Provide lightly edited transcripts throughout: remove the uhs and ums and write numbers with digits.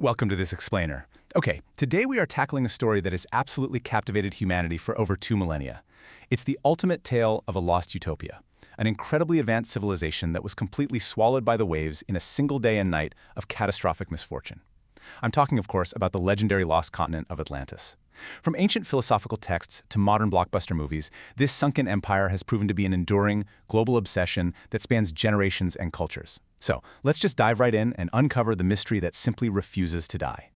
Welcome to this explainer. Okay, today we are tackling a story that has absolutely captivated humanity for over 2 millennia. It's the ultimate tale of a lost utopia, an incredibly advanced civilization that was completely swallowed by the waves in a single day and night of catastrophic misfortune. I'm talking, of course, about the legendary lost continent of Atlantis. From ancient philosophical texts to modern blockbuster movies, this sunken empire has proven to be an enduring, global obsession that spans generations and cultures. So, let's just dive right in and uncover the mystery that simply refuses to die.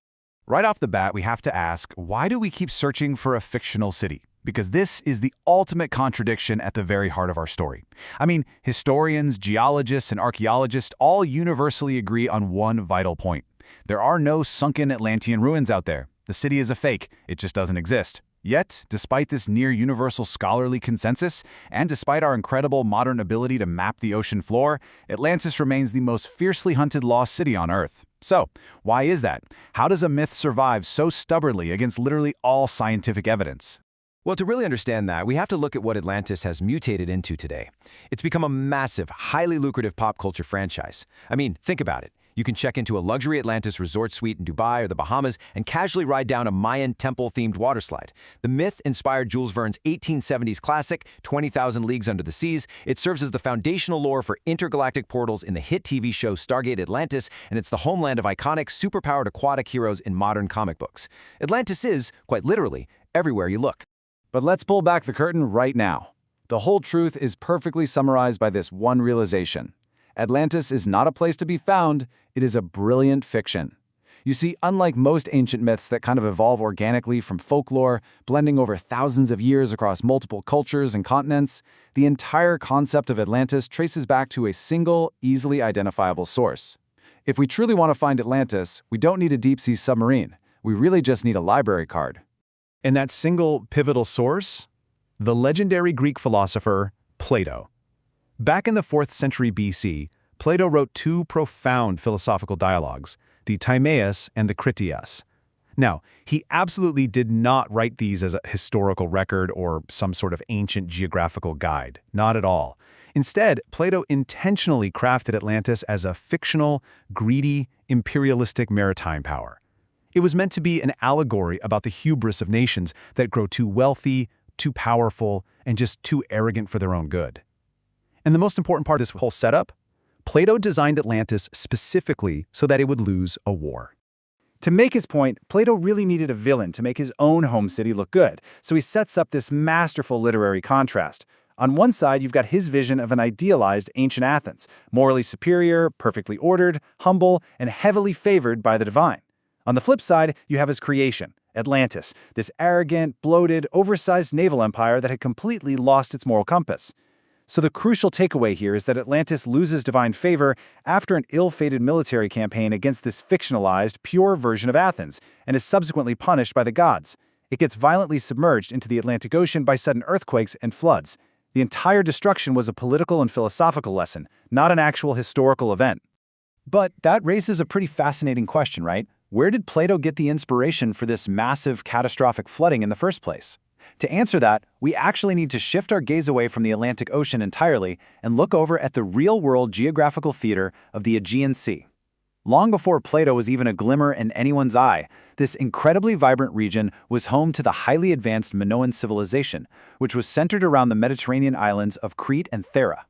Right off the bat, we have to ask, why do we keep searching for a fictional city? Because this is the ultimate contradiction at the very heart of our story. I mean, historians, geologists, and archaeologists all universally agree on one vital point. There are no sunken Atlantean ruins out there. The city is a fake. It just doesn't exist. Yet, despite this near-universal scholarly consensus, and despite our incredible modern ability to map the ocean floor, Atlantis remains the most fiercely hunted lost city on Earth. So, why is that? How does a myth survive so stubbornly against literally all scientific evidence? Well, to really understand that, we have to look at what Atlantis has mutated into today. It's become a massive, highly lucrative pop culture franchise. I mean, think about it. You can check into a luxury Atlantis resort suite in Dubai or the Bahamas and casually ride down a Mayan temple-themed waterslide. The myth inspired Jules Verne's 1870s classic, 20,000 Leagues Under the Seas. It serves as the foundational lore for intergalactic portals in the hit TV show Stargate Atlantis, and it's the homeland of iconic, superpowered aquatic heroes in modern comic books. Atlantis is, quite literally, everywhere you look. But let's pull back the curtain right now. The whole truth is perfectly summarized by this one realization. Atlantis is not a place to be found, it is a brilliant fiction. You see, unlike most ancient myths that kind of evolve organically from folklore, blending over thousands of years across multiple cultures and continents, the entire concept of Atlantis traces back to a single, easily identifiable source. If we truly want to find Atlantis, we don't need a deep-sea submarine. We really just need a library card. And that single pivotal source? The legendary Greek philosopher Plato. Back in the 4th century BC, Plato wrote 2 profound philosophical dialogues, the Timaeus and the Critias. Now, he absolutely did not write these as a historical record or some sort of ancient geographical guide, not at all. Instead, Plato intentionally crafted Atlantis as a fictional, greedy, imperialistic maritime power. It was meant to be an allegory about the hubris of nations that grow too wealthy, too powerful, and just too arrogant for their own good. And the most important part of this whole setup? Plato designed Atlantis specifically so that it would lose a war. To make his point, Plato really needed a villain to make his own home city look good, so he sets up this masterful literary contrast. On one side, you've got his vision of an idealized ancient Athens, morally superior, perfectly ordered, humble, and heavily favored by the divine. On the flip side, you have his creation, Atlantis, this arrogant, bloated, oversized naval empire that had completely lost its moral compass. So the crucial takeaway here is that Atlantis loses divine favor after an ill-fated military campaign against this fictionalized, pure version of Athens, and is subsequently punished by the gods. It gets violently submerged into the Atlantic Ocean by sudden earthquakes and floods. The entire destruction was a political and philosophical lesson, not an actual historical event. But that raises a pretty fascinating question, right? Where did Plato get the inspiration for this massive, catastrophic flooding in the first place? To answer that, we actually need to shift our gaze away from the Atlantic Ocean entirely and look over at the real-world geographical theater of the Aegean Sea. Long before Plato was even a glimmer in anyone's eye, this incredibly vibrant region was home to the highly advanced Minoan civilization, which was centered around the Mediterranean islands of Crete and Thera.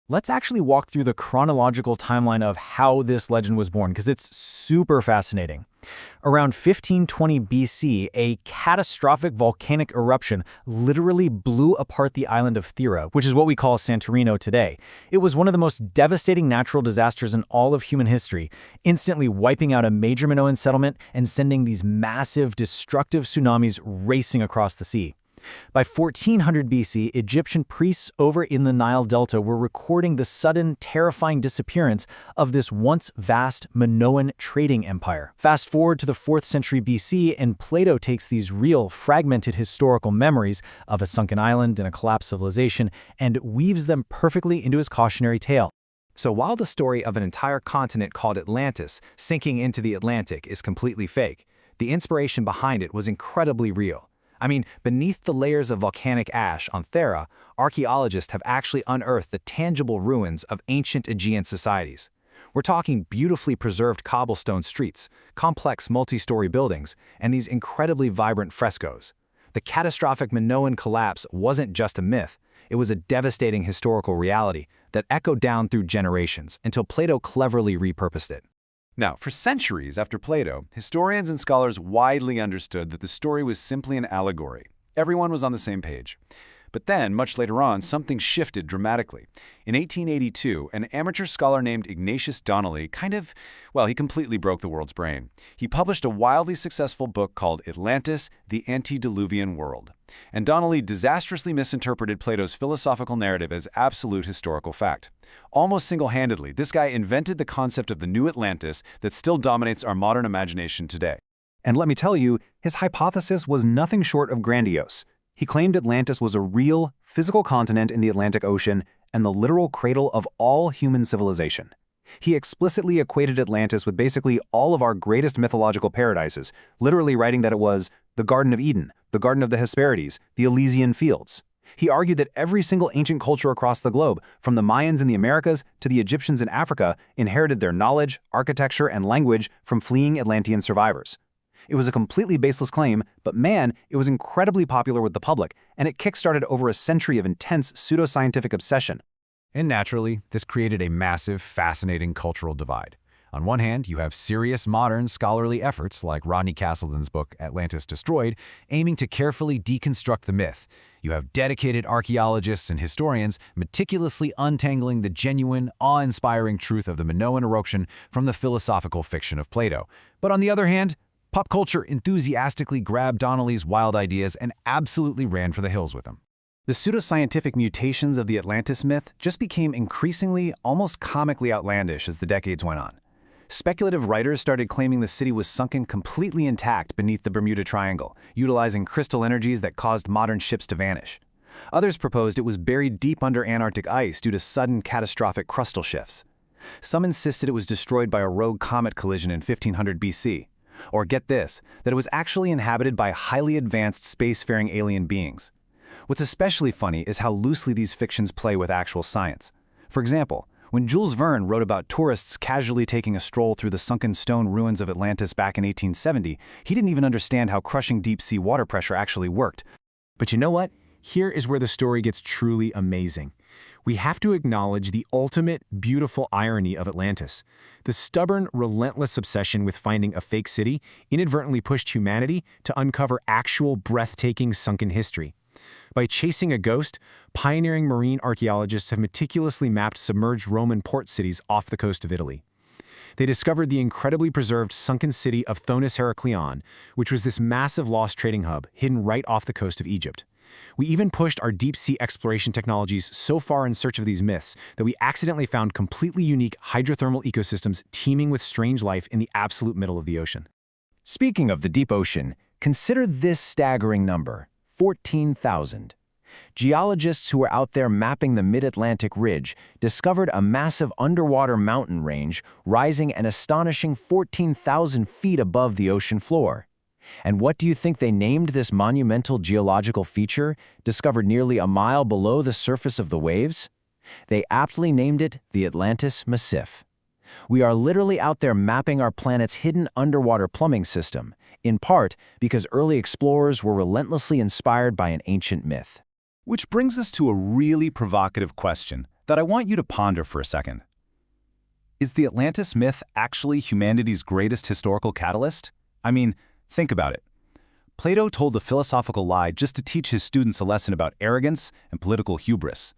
Let's actually walk through the chronological timeline of how this legend was born, because it's super fascinating. Around 1520 BC, a catastrophic volcanic eruption literally blew apart the island of Thera, which is what we call Santorini today. It was one of the most devastating natural disasters in all of human history, instantly wiping out a major Minoan settlement and sending these massive, destructive tsunamis racing across the sea. By 1400 BC, Egyptian priests over in the Nile Delta were recording the sudden, terrifying disappearance of this once vast Minoan trading empire. Fast forward to the 4th century BC, and Plato takes these real, fragmented historical memories of a sunken island and a collapsed civilization and weaves them perfectly into his cautionary tale. So while the story of an entire continent called Atlantis sinking into the Atlantic is completely fake, the inspiration behind it was incredibly real. I mean, beneath the layers of volcanic ash on Thera, archaeologists have actually unearthed the tangible ruins of ancient Aegean societies. We're talking beautifully preserved cobblestone streets, complex multi-story buildings, and these incredibly vibrant frescoes. The catastrophic Minoan collapse wasn't just a myth, it was a devastating historical reality that echoed down through generations until Plato cleverly repurposed it. Now, for centuries after Plato, historians and scholars widely understood that the story was simply an allegory. Everyone was on the same page. But then, much later on, something shifted dramatically. In 1882, an amateur scholar named Ignatius Donnelly he completely broke the world's brain. He published a wildly successful book called Atlantis, the Antediluvian World. And Donnelly disastrously misinterpreted Plato's philosophical narrative as absolute historical fact. Almost single-handedly, this guy invented the concept of the new Atlantis that still dominates our modern imagination today. And let me tell you, his hypothesis was nothing short of grandiose. He claimed Atlantis was a real, physical continent in the Atlantic Ocean and the literal cradle of all human civilization. He explicitly equated Atlantis with basically all of our greatest mythological paradises, literally writing that it was the Garden of Eden, the Garden of the Hesperides, the Elysian Fields. He argued that every single ancient culture across the globe, from the Mayans in the Americas to the Egyptians in Africa, inherited their knowledge, architecture, and language from fleeing Atlantean survivors. It was a completely baseless claim, but man, it was incredibly popular with the public, and it kickstarted over a century of intense pseudoscientific obsession. And naturally, this created a massive, fascinating cultural divide. On one hand, you have serious modern scholarly efforts like Rodney Castleton's book Atlantis Destroyed, aiming to carefully deconstruct the myth. You have dedicated archaeologists and historians meticulously untangling the genuine, awe-inspiring truth of the Minoan eruption from the philosophical fiction of Plato. But on the other hand, pop culture enthusiastically grabbed Donnelly's wild ideas and absolutely ran for the hills with them. The pseudoscientific mutations of the Atlantis myth just became increasingly, almost comically outlandish as the decades went on. Speculative writers started claiming the city was sunken completely intact beneath the Bermuda Triangle, utilizing crystal energies that caused modern ships to vanish. Others proposed it was buried deep under Antarctic ice due to sudden catastrophic crustal shifts. Some insisted it was destroyed by a rogue comet collision in 1500 BC. Or get this, that it was actually inhabited by highly advanced spacefaring alien beings. What's especially funny is how loosely these fictions play with actual science. For example, when Jules Verne wrote about tourists casually taking a stroll through the sunken stone ruins of Atlantis back in 1870, he didn't even understand how crushing deep-sea water pressure actually worked. But you know what? Here is where the story gets truly amazing. We have to acknowledge the ultimate, beautiful irony of Atlantis. The stubborn, relentless obsession with finding a fake city inadvertently pushed humanity to uncover actual, breathtaking sunken history. By chasing a ghost, pioneering marine archaeologists have meticulously mapped submerged Roman port cities off the coast of Italy. They discovered the incredibly preserved sunken city of Thonis Heraklion, which was this massive lost trading hub hidden right off the coast of Egypt. We even pushed our deep-sea exploration technologies so far in search of these myths that we accidentally found completely unique hydrothermal ecosystems teeming with strange life in the absolute middle of the ocean. Speaking of the deep ocean, consider this staggering number, 14,000. Geologists who were out there mapping the mid-Atlantic ridge discovered a massive underwater mountain range rising an astonishing 14,000 feet above the ocean floor. And what do you think they named this monumental geological feature, discovered nearly a mile below the surface of the waves? They aptly named it the Atlantis Massif. We are literally out there mapping our planet's hidden underwater plumbing system, in part because early explorers were relentlessly inspired by an ancient myth. Which brings us to a really provocative question that I want you to ponder for a second. Is the Atlantis myth actually humanity's greatest historical catalyst? I mean, think about it. Plato told a philosophical lie just to teach his students a lesson about arrogance and political hubris.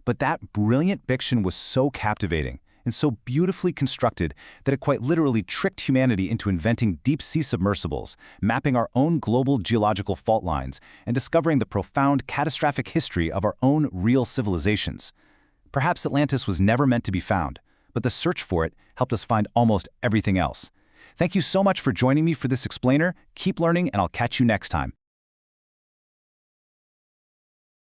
But that brilliant fiction was so captivating and so beautifully constructed that it quite literally tricked humanity into inventing deep-sea submersibles, mapping our own global geological fault lines, and discovering the profound, catastrophic history of our own real civilizations. Perhaps Atlantis was never meant to be found, but the search for it helped us find almost everything else. Thank you so much for joining me for this explainer. Keep learning, and I'll catch you next time.